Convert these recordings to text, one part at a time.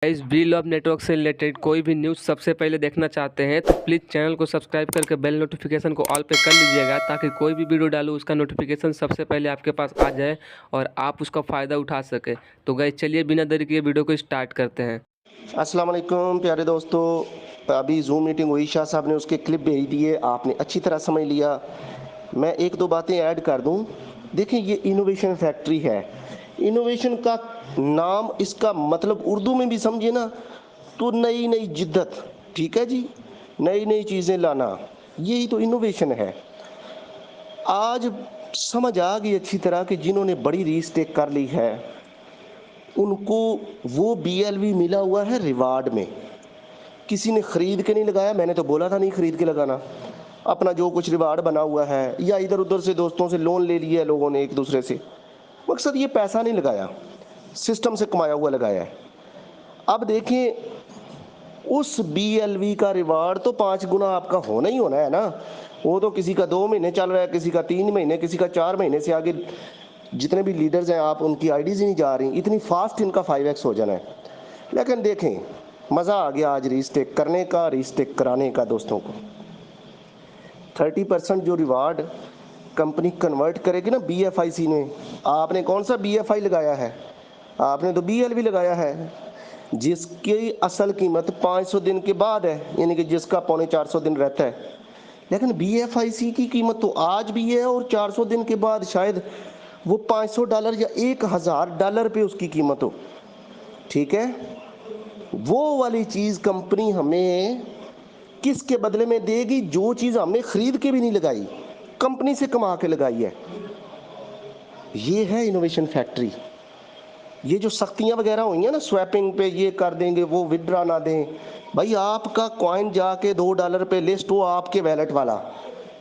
इस B love network से related कोई भी न्यूज़ सबसे पहले देखना चाहते हैं तो प्लीज़ चैनल को सब्सक्राइब करके बेल नोटिफिकेशन को ऑल पे कर लीजिएगा, ताकि कोई भी वीडियो डालूँ उसका नोटिफिकेशन सबसे पहले आपके पास आ जाए और आप उसका फ़ायदा उठा सके। तो गाइस चलिए बिना देरी किए वीडियो को स्टार्ट करते हैं। अस्सलाम वालेकुम प्यारे दोस्तों, अभी जूम मीटिंग हुई, शाह साहब ने उसके क्लिप भेज दिए, आपने अच्छी तरह समझ लिया। मैं एक दो बातें ऐड कर दूं। देखें, ये इनोवेशन फैक्ट्री है। इनोवेशन का नाम, इसका मतलब उर्दू में भी समझे ना तो नई नई जिद्दत, ठीक है जी, नई नई चीज़ें लाना, यही तो इनोवेशन है। आज समझ आ गई अच्छी तरह कि जिन्होंने बड़ी रीस्टेक कर ली है उनको वो BLV मिला हुआ है रिवार्ड में। किसी ने खरीद के नहीं लगाया, मैंने तो बोला था नहीं खरीद के लगाना, अपना जो कुछ रिवार्ड बना हुआ है या इधर उधर से दोस्तों से लोन ले लिया है लोगों ने एक दूसरे से। मकसद ये पैसा नहीं लगाया, सिस्टम से कमाया हुआ लगाया है। अब देखें, उस BLV का रिवार्ड तो 5 गुना आपका होना ही होना है ना। वो तो किसी का 2 महीने चल रहा है, किसी का 3 महीने, किसी का 4 महीने से आगे। जितने भी लीडर्स हैं, आप उनकी आईडीज ही नहीं जा रही, इतनी फास्ट इनका 5x हो जाना है। लेकिन देखें, मज़ा आ गया आज रीस्टेक करने का, रीस्टेक कराने का। दोस्तों को 30% जो रिवार्ड कंपनी कन्वर्ट करेगी ना BFIC में। आपने कौन सा BFI लगाया है? आपने तो BLV लगाया है, जिसकी असल कीमत 500 दिन के बाद है, यानी कि जिसका पौने 400 दिन रहता है। लेकिन BFIC की कीमत तो आज भी है और 400 दिन के बाद शायद वो $500 या $1000 पे उसकी कीमत हो। ठीक है, वो वाली चीज़ कंपनी हमें किसके बदले में देगी? जो चीज़ हमने खरीद के भी नहीं लगाई, कंपनी से कमा के लगाई है। ये है इनोवेशन फैक्ट्री। ये जो सख्तियां वगैरह हुई हैं ना, स्वैपिंग पे ये कर देंगे, वो विड्रा ना दें, भाई आपका कॉइन जाके $2 पे लिस्ट हो आपके वैलेट वाला,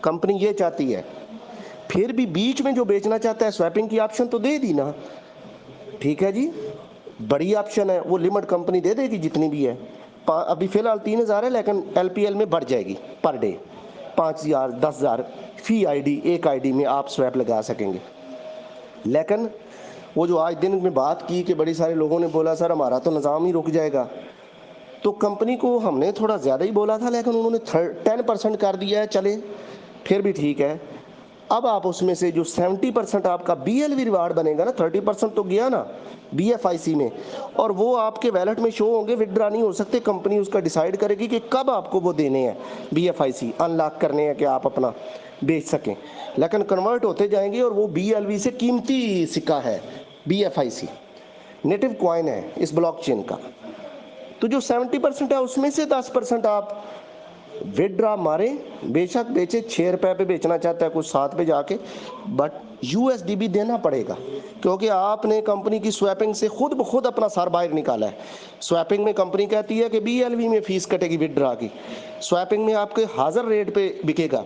कंपनी ये चाहती है। फिर भी बीच में जो बेचना चाहता है, स्वैपिंग की ऑप्शन तो दे दी ना, ठीक है जी, बड़ी ऑप्शन है, वो लिमिट कंपनी दे देगी जितनी भी है। अभी फिलहाल 3000 है, लेकिन LPL में बढ़ जाएगी पर डे 5000 10,000 फी आईडी, एक आईडी में आप स्वैप लगा सकेंगे। लेकिन वो जो आज दिन में बात की कि बड़ी सारे लोगों ने बोला सर हमारा तो निज़ाम ही रुक जाएगा, तो कंपनी को हमने थोड़ा ज़्यादा ही बोला था, लेकिन उन्होंने 10% कर दिया है। चले, फिर भी ठीक है। अब आप उसमें से जो 70% आपका BLV रिवार्ड बनेगा ना, 30% तो गया ना BFIC में, और वो आपके वैलेट में शो होंगे, विड्रा नहीं हो सकते। कंपनी उसका डिसाइड करेगी कि कब आपको वो देने हैं, BFIC अनलॉक करने हैं कि आप अपना बेच सकें। लेकिन कन्वर्ट होते जाएंगे और वो BLV से कीमती सिक्का है, BFIC नेटिव कॉइन है इस ब्लॉकचेन का। तो जो 70% है उसमें से 10% आप विड्रा मारे, बेशक बेचे, ₹6 पे बेचना चाहता है कुछ 7 पे जाके, बट USD भी देना पड़ेगा, क्योंकि आपने कंपनी की स्वैपिंग से खुद ब खुद अपना सर बाहर निकाला है। स्वैपिंग में कंपनी कहती है कि BLV में फीस कटेगी विड्रा की, स्वैपिंग में आपके हाजिर रेट पे बिकेगा।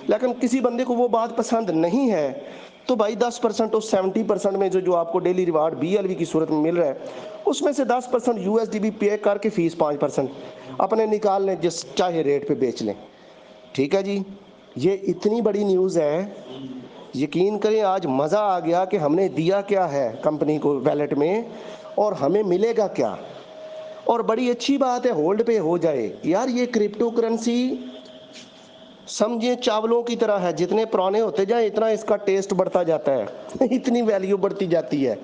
लेकिन किसी बंदे को वो बात पसंद नहीं है, तो भाई 10% और 70% में जो आपको डेली रिवार्ड BLV की सूरत में मिल रहा है, उसमें से 10% USD भी पे करके फीस 5% अपने निकाल लें, जिस चाहे रेट पे बेच लें। ठीक है जी, ये इतनी बड़ी न्यूज़ है, यकीन करें आज मज़ा आ गया कि हमने दिया क्या है कंपनी को वैलेट में और हमें मिलेगा क्या। और बड़ी अच्छी बात है, होल्ड पे हो जाए यार। ये क्रिप्टो करेंसी समझिए चावलों की तरह है, जितने पुराने होते जाए इतना इसका टेस्ट बढ़ता जाता है इतनी वैल्यू बढ़ती जाती है।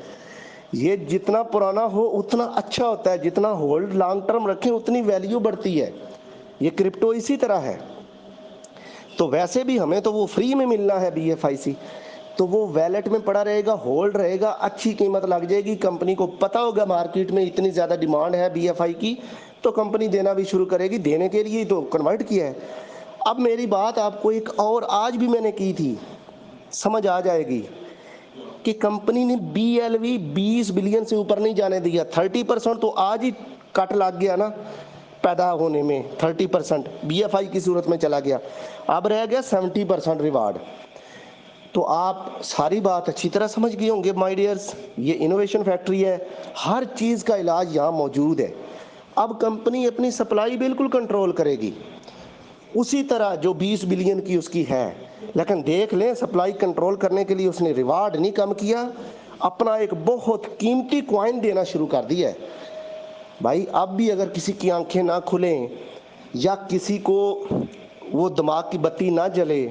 ये जितना पुराना हो उतना अच्छा होता है, जितना होल्ड लॉन्ग टर्म रखें उतनी वैल्यू बढ़ती है। ये क्रिप्टो इसी तरह है। तो वैसे भी हमें तो वो फ्री में मिलना है BFIC, तो वो वैलेट में पड़ा रहेगा, होल्ड रहेगा, अच्छी कीमत लग जाएगी। कंपनी को पता होगा मार्केट में इतनी ज़्यादा डिमांड है BFI की, तो कंपनी देना भी शुरू करेगी। देने के लिए तो कन्वर्ट किया है। अब मेरी बात आपको एक और आज भी मैंने की थी, समझ आ जाएगी कि कंपनी ने BLV 20 बिलियन से ऊपर नहीं जाने दिया। 30% तो आज ही कट लग गया ना पैदा होने में, 30% BFI की सूरत में चला गया। अब रह गया 70% रिवार्ड। तो आप सारी बात अच्छी तरह समझ गए होंगे माय डियर्स। ये इनोवेशन फैक्ट्री है, हर चीज़ का इलाज यहाँ मौजूद है। अब कंपनी अपनी सप्लाई बिल्कुल कंट्रोल करेगी, उसी तरह जो 20 बिलियन की उसकी है। लेकिन देख लें, सप्लाई कंट्रोल करने के लिए उसने रिवार्ड नहीं कम किया, अपना एक बहुत कीमती कॉइन देना शुरू कर दिया है। भाई अब भी अगर किसी की आंखें ना खुलें या किसी को वो दिमाग की बत्ती ना जले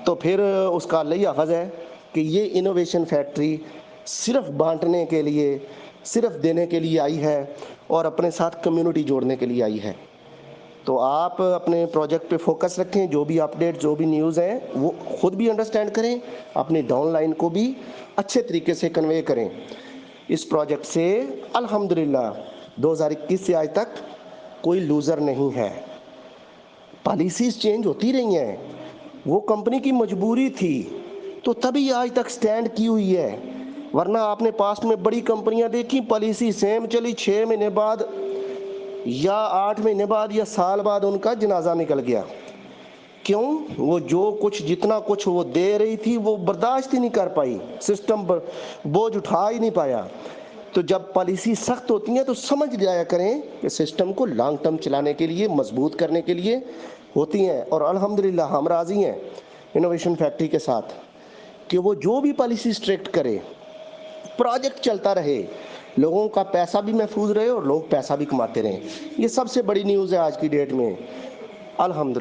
तो फिर उसका अल्लाह ही हाफ़िज़ है कि ये इनोवेशन फैक्ट्री सिर्फ बांटने के लिए, सिर्फ देने के लिए आई है और अपने साथ कम्युनिटी जोड़ने के लिए आई है। तो आप अपने प्रोजेक्ट पे फोकस रखें, जो भी अपडेट, जो भी न्यूज़ हैं वो खुद भी अंडरस्टैंड करें, अपनी डाउनलाइन को भी अच्छे तरीके से कन्वे करें। इस प्रोजेक्ट से अल्हम्दुलिल्लाह 2021 से आज तक कोई लूज़र नहीं है। पॉलिसीज़ चेंज होती रही हैं, वो कंपनी की मजबूरी थी तो तभी आज तक स्टैंड की हुई है, वरना आपने पास्ट में बड़ी कंपनियां देखी, पॉलिसी सेम चली, 6 महीने बाद या 8 महीने बाद या साल बाद उनका जनाजा निकल गया। क्यों? वो जो कुछ जितना कुछ वो दे रही थी वो बर्दाश्त ही नहीं कर पाई, सिस्टम पर बोझ उठा ही नहीं पाया। तो जब पॉलिसी सख्त होती हैं तो समझ जाया करें कि सिस्टम को लॉन्ग टर्म चलाने के लिए, मजबूत करने के लिए होती हैं। और अल्हम्दुलिल्लाह हम राज़ी हैं इनोवेशन फैक्ट्री के साथ कि वो जो भी पॉलिसी स्ट्रिक्ट करे, प्रोजेक्ट चलता रहे, लोगों का पैसा भी महफूज रहे और लोग पैसा भी कमाते रहें। ये सबसे बड़ी न्यूज़ है आज की डेट में, अल्हम्दुलिल्लाह।